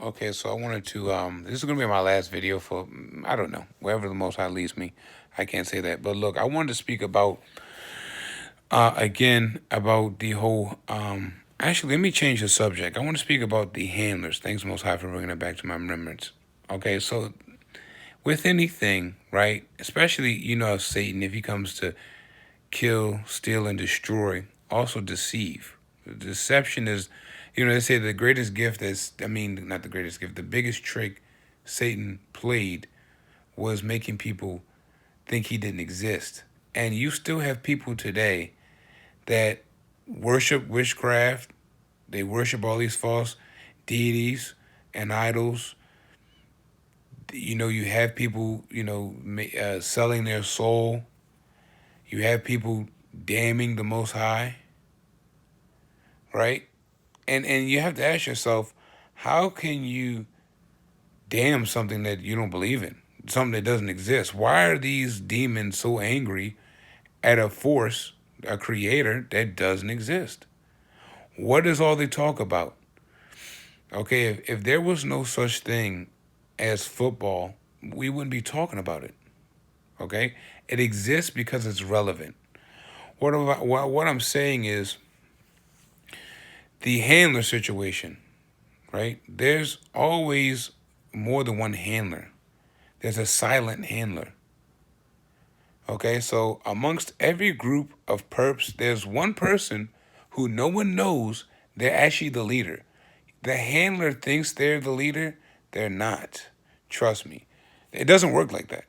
Okay, so I wanted to this is gonna be my last video for I don't know, wherever the most high leads me. I can't say that. But look, I wanted to speak about again about the whole actually let me change the subject. I want to speak about the handlers. Thanks most high for bringing it back to my remembrance. Okay, so with anything, right? Especially, Satan, if he comes to kill, steal, and destroy, also deceive. Deception is, they say the greatest gift is, I mean, not the greatest gift, the biggest trick Satan played was making people think he didn't exist. And you still have people today that worship witchcraft, they worship all these false deities and idols. You have people, selling their soul. You have people damning the Most High, right? And you have to ask yourself, how can you damn something that you don't believe in, something that doesn't exist? Why are these demons so angry at a force, a creator that doesn't exist? What is all they talk about? Okay, if there was no such thing as football, we wouldn't be talking about it. Okay, it exists because it's relevant. What I'm saying is the handler situation, right? There's always more than one handler. There's a silent handler. Okay, so amongst every group of perps, there's one person who no one knows they're actually the leader. The handler thinks they're the leader. They're not. Trust me. It doesn't work like that.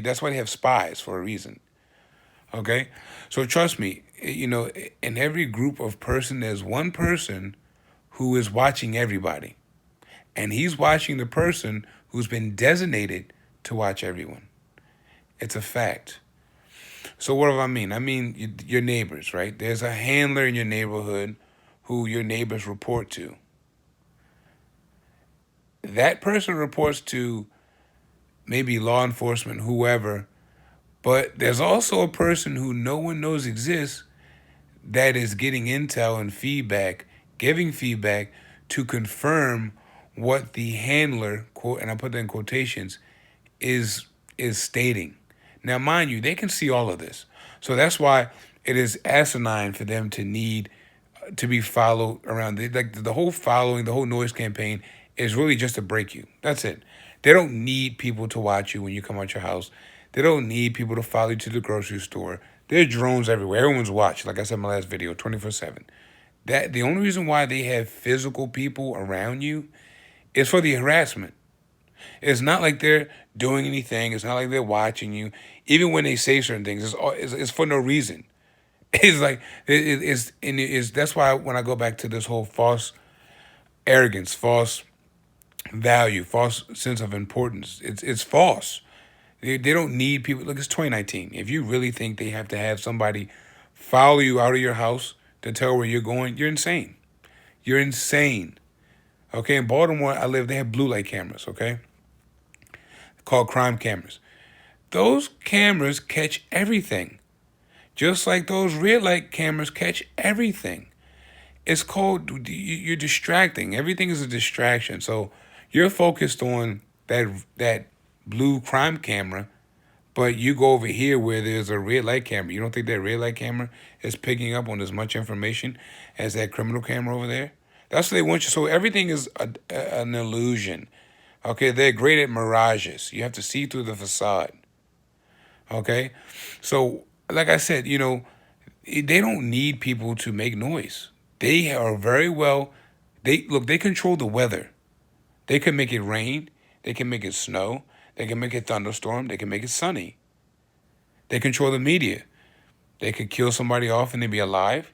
That's why they have spies for a reason. Okay? So trust me, in every group of person, there's one person who is watching everybody. And he's watching the person who's been designated to watch everyone. It's a fact. So what do I mean? I mean your neighbors, right? There's a handler in your neighborhood who your neighbors report to. That person reports to maybe law enforcement, whoever, but there's also a person who no one knows exists that is getting intel and feedback, giving feedback to confirm what the handler, quote, and I put that in quotations, is stating. Now, mind you, they can see all of this. So that's why it is asinine for them to need to be followed around. Like the whole following, the whole noise campaign is really just to break you. That's it. They don't need people to watch you when you come out your house. They don't need people to follow you to the grocery store. There are drones everywhere. Everyone's watched. Like I said in my last video, 24/7. That the only reason why they have physical people around you is for the harassment. It's not like they're doing anything. It's not like they're watching you. Even when they say certain things, it's for no reason. It's like it's that's why when I go back to this whole false arrogance, false value, false sense of importance, it's false. They don't need people. Look, it's 2019. If you really think they have to have somebody follow you out of your house to tell where you're going, you're insane. You're insane. Okay, in Baltimore, I live. They have blue light cameras. Okay, called crime cameras. Those cameras catch everything, just like those red light cameras catch everything. It's called you're distracting. Everything is a distraction. So you're focused on that blue crime camera, but you go over here where there's a red light camera. You don't think that red light camera is picking up on as much information as that criminal camera over there? That's what they want you. So everything is an illusion. Okay, they're great at mirages. You have to see through the facade. Okay, so like I said, they don't need people to make noise. They are very well. They control the weather. They can make it rain. They can make it snow. They can make it thunderstorm. They can make it sunny. They control the media. They could kill somebody off and they'd be alive.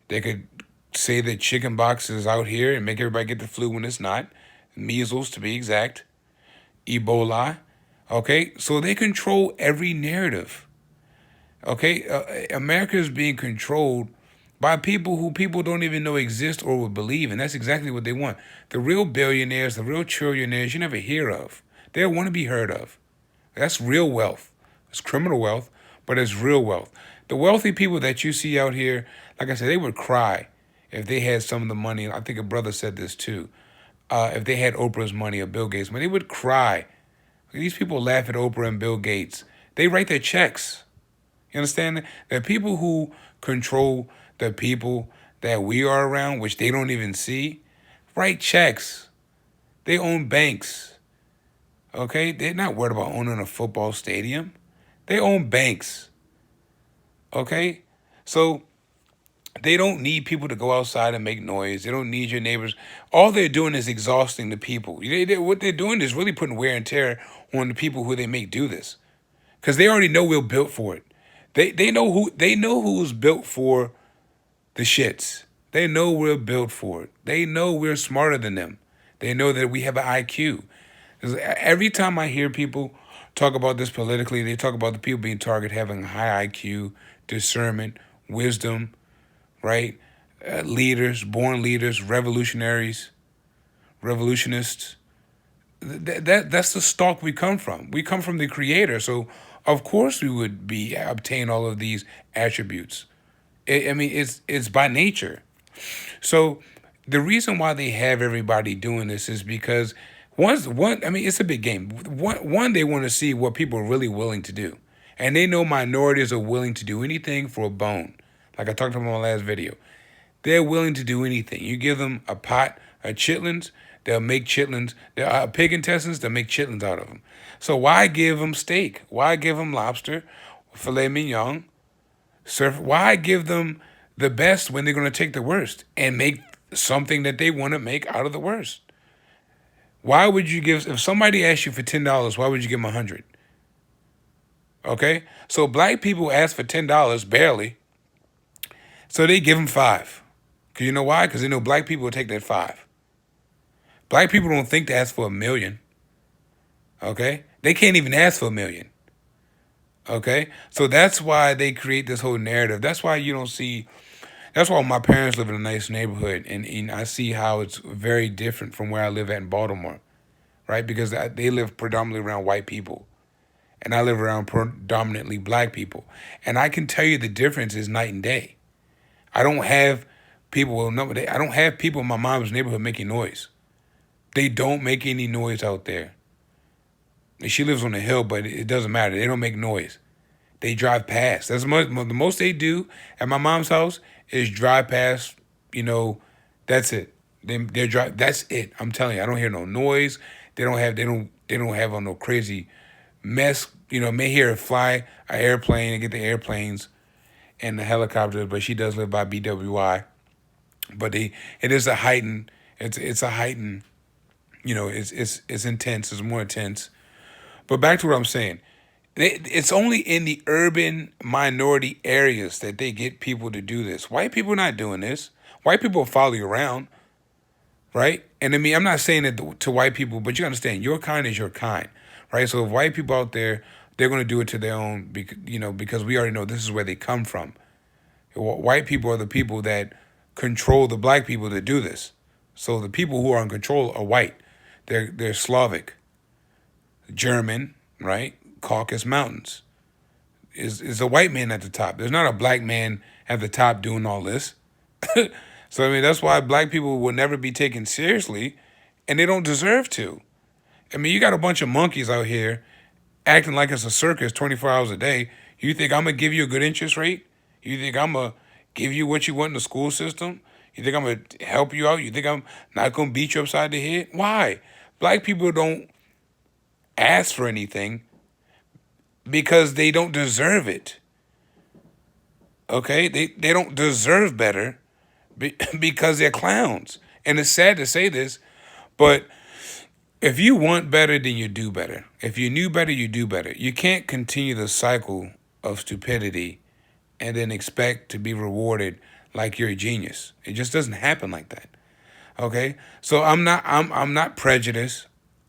They could say that chicken pox is out here and make everybody get the flu when it's not. Measles, to be exact. Ebola. Okay, so they control every narrative. Okay, America is being controlled by people who people don't even know exist or would believe, and that's exactly what they want. The real billionaires, the real trillionaires, you never hear of. They don't want to be heard of. That's real wealth. It's criminal wealth, but it's real wealth. The wealthy people that you see out here, like I said, they would cry if they had some of the money. I think a brother said this too. if they had Oprah's money or Bill Gates' money. They would cry. These people laugh at Oprah and Bill Gates. They write their checks. You understand? The people who control the people that we are around, which they don't even see, write checks. They own banks. Okay? They're not worried about owning a football stadium. They own banks. Okay? So they don't need people to go outside and make noise. They don't need your neighbors. All they're doing is exhausting the people. What they're doing is really putting wear and tear on the people who they make do this, because they already know we're built for it. They know who's built for the shits. They know we're built for it. They know we're smarter than them. They know that we have an IQ. 'Cause every time I hear people talk about this politically, they talk about the people being targeted having high IQ, discernment, wisdom, right? Born leaders, revolutionists. That's the stock we come from. We come from the Creator, so of course we would obtain all of these attributes. I mean, it's by nature. So the reason why they have everybody doing this is because I mean, it's a big game. One, they want to see what people are really willing to do, and they know minorities are willing to do anything for a bone. Like I talked about in my last video, they're willing to do anything. You give them a pot of chitlins, they'll make chitlins. Pig intestines, they'll make chitlins out of them. So why give them steak? Why give them lobster, filet mignon, surf? Why give them the best when they're going to take the worst and make something that they want to make out of the worst? Why would you if somebody asked you for $10, why would you give them 100? Okay? So black people ask for $10 barely, so they give them 5. Because you know why? Because they know black people will take that 5. Black people don't think to ask for $1 million. Okay? They can't even ask for $1 million. Okay? So that's why they create this whole narrative. That's why you don't see... That's why my parents live in a nice neighborhood, and I see how it's very different from where I live at in Baltimore, right? Because they live predominantly around white people, and I live around predominantly black people. And I can tell you the difference is night and day. I don't have people in my mom's neighborhood making noise. They don't make any noise out there. She lives on a hill, but it doesn't matter. They don't make noise. They drive past. That's the most they do at my mom's house is drive past. You know, that's it. They drive. That's it. I'm telling you, I don't hear no noise. They don't have on no crazy mess. You know, may hear an airplane and get the airplanes and the helicopters, but she does live by BWI. But it is a heightened. It's a heightened. You know, it's intense. It's more intense. But back to what I'm saying. It's only in the urban minority areas that they get people to do this. White people are not doing this. White people follow you around, right? And I mean, I'm not saying it to white people, but you understand, your kind is your kind, right? So if white people out there, they're going to do it to their own, because we already know this is where they come from. White people are the people that control the black people that do this. So the people who are in control are white. They're Slavic, German, right? Caucasus Mountains. Is a white man at the top. There's not a black man at the top doing all this. So, I mean, that's why black people will never be taken seriously, and they don't deserve to. I mean, you got a bunch of monkeys out here acting like it's a circus 24 hours a day. You think I'm going to give you a good interest rate? You think I'm going to give you what you want in the school system? You think I'm going to help you out? You think I'm not going to beat you upside the head? Why? Black people don't ask for anything because they don't deserve it. Okay? They don't deserve better because they're clowns. And it's sad to say this, but if you want better, then you do better. If you knew better, you do better. You can't continue the cycle of stupidity and then expect to be rewarded like you're a genius. It just doesn't happen like that. Okay? So I'm not prejudiced.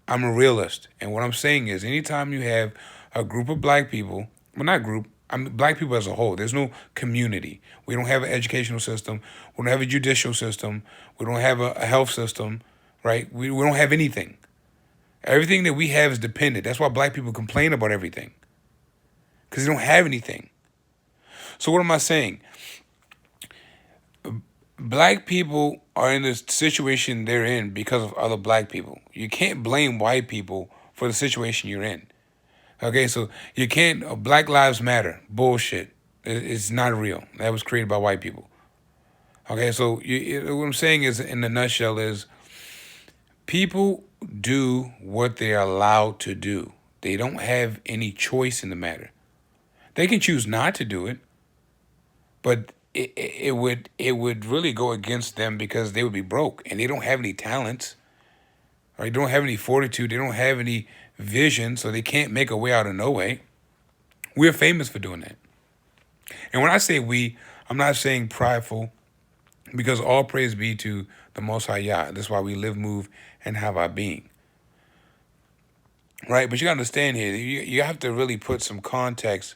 I'm a realist. And what I'm saying is anytime you have a group of black people, well, not group, I mean black people as a whole, there's no community. We don't have an educational system. We don't have a judicial system. We don't have a health system, right? We don't have anything. Everything that we have is dependent. That's why black people complain about everything, because they don't have anything. So what am I saying? Black people are in this situation they're in because of other black people. You can't blame white people for the situation you're in. Okay, so you can't. Black Lives Matter bullshit. It's not real. That was created by white people. Okay, so what I'm saying is, in a nutshell, is people do what they're allowed to do. They don't have any choice in the matter. They can choose not to do it, but it would really go against them because they would be broke and they don't have any talents, or they don't have any fortitude. They don't have any vision, so they can't make a way out of no way. We're famous for doing that. And when I say we, I'm not saying prideful, because all praise be to the Most High Yah. That's why we live, move, and have our being. Right? But you gotta understand here, you have to really put some context.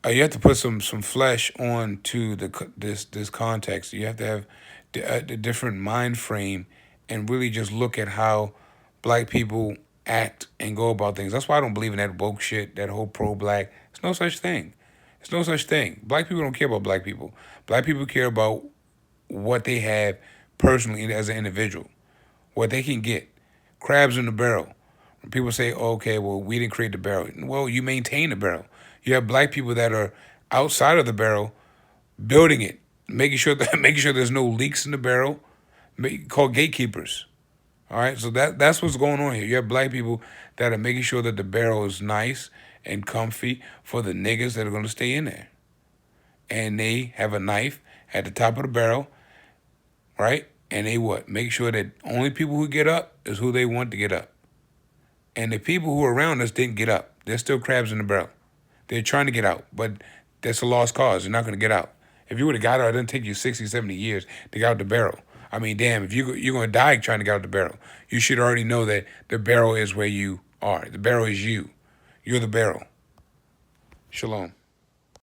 You have to put some flesh on to this context. You have to have the different mind frame and really just look at how black people act and go about things. That's why I don't believe in that woke shit, that whole pro-black. It's no such thing. It's no such thing. Black people don't care about black people. Black people care about what they have personally as an individual, what they can get. Crabs in the barrel. When people say, oh, okay, well, we didn't create the barrel. Well, you maintain the barrel. You have black people that are outside of the barrel building it, making sure there's no leaks in the barrel, called gatekeepers. All right, so that's what's going on here. You have black people that are making sure that the barrel is nice and comfy for the niggas that are going to stay in there. And they have a knife at the top of the barrel, right? And they what? Make sure that only people who get up is who they want to get up. And the people who are around us didn't get up. They're still crabs in the barrel. They're trying to get out, but that's a lost cause. They're not going to get out. If you would have got out, it didn't take you 60, 70 years to get out the barrel. I mean, damn, if you're going to die trying to get out the barrel, you should already know that the barrel is where you are. The barrel is you. You're the barrel. Shalom.